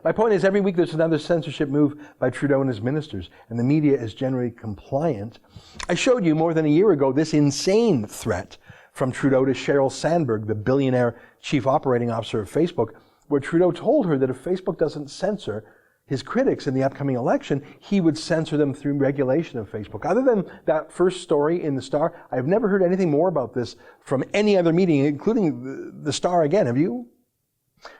My point is, every week there's another censorship move by Trudeau and his ministers, and the media is generally compliant. I showed you more than a year ago this insane threat from Trudeau to Sheryl Sandberg, the billionaire chief operating officer of Facebook, where Trudeau told her that if Facebook doesn't censor his critics in the upcoming election, he would censor them through regulation of Facebook. Other than that first story in the Star, I've never heard anything more about this from any other media, including the Star again. Have you?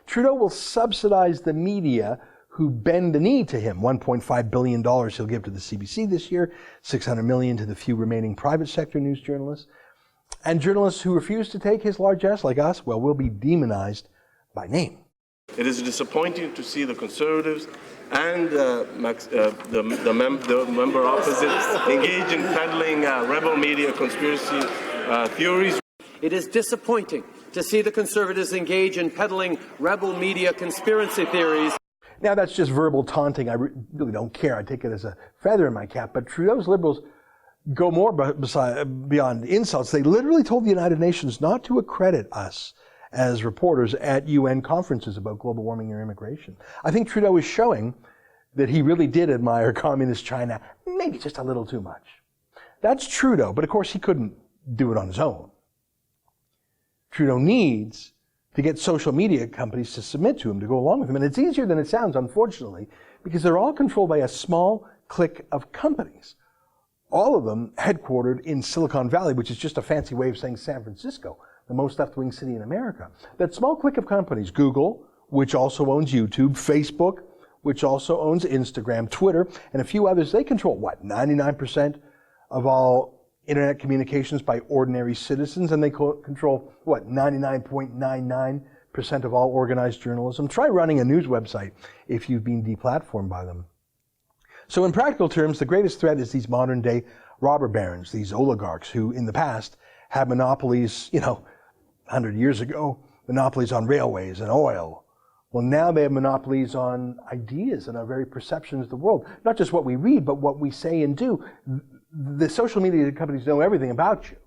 Trudeau will subsidize the media who bend the knee to him. $1.5 billion he'll give to the CBC this year, $600 million to the few remaining private sector news journalists. And journalists who refuse to take his largesse, like us, well, will be demonized by name. It is disappointing to see the Conservatives and the member opposites engage in peddling rebel media conspiracy theories. It is disappointing to see the Conservatives engage in peddling rebel media conspiracy theories. Now, that's just verbal taunting. I really don't care. I take it as a feather in my cap. But Trudeau's Liberals go more beyond insults. They literally told the United Nations not to accredit us as reporters at UN conferences about global warming or immigration. I think Trudeau is showing that he really did admire communist China, maybe just a little too much. That's Trudeau, but of course he couldn't do it on his own. Trudeau needs to get social media companies to submit to him, to go along with him. And it's easier than it sounds, unfortunately, because they're all controlled by a small clique of companies. All of them headquartered in Silicon Valley, which is just a fancy way of saying San Francisco, the most left-wing city in America. That small clique of companies, Google, which also owns YouTube, Facebook, which also owns Instagram, Twitter, and a few others, they control, 99% of all internet communications by ordinary citizens, and they control, 99.99% of all organized journalism. Try running a news website if you've been deplatformed by them. So in practical terms, the greatest threat is these modern-day robber barons, these oligarchs who, in the past, had monopolies, 100 years ago, monopolies on railways and oil. Well, now they have monopolies on ideas and our very perceptions of the world. Not just what we read, but what we say and do. The social media companies know everything about you.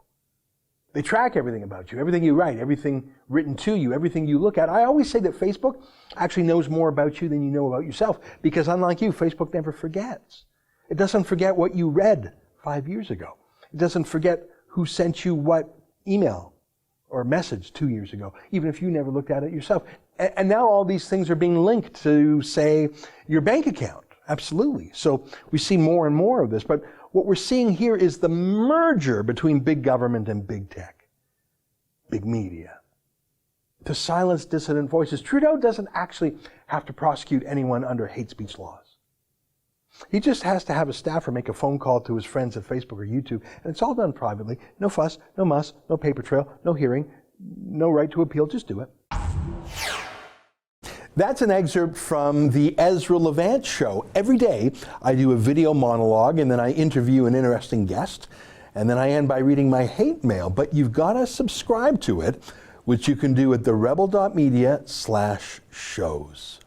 They track everything about you, everything you write, everything written to you, everything you look at. I always say that Facebook actually knows more about you than you know about yourself, because unlike you, Facebook never forgets. It doesn't forget what you read 5 years ago. It doesn't forget who sent you what email or message 2 years ago, even if you never looked at it yourself. And now all these things are being linked to, say, your bank account. Absolutely. So we see more and more of this. But what we're seeing here is the merger between big government and big tech, big media, to silence dissident voices. Trudeau doesn't actually have to prosecute anyone under hate speech laws. He just has to have a staffer make a phone call to his friends at Facebook or YouTube, and it's all done privately. No fuss, no muss, no paper trail, no hearing, no right to appeal. Just do it. That's an excerpt from the Ezra Levant show. Every day I do a video monologue and then I interview an interesting guest, and then I end by reading my hate mail. But you've got to subscribe to it, which you can do at therebel.media/shows.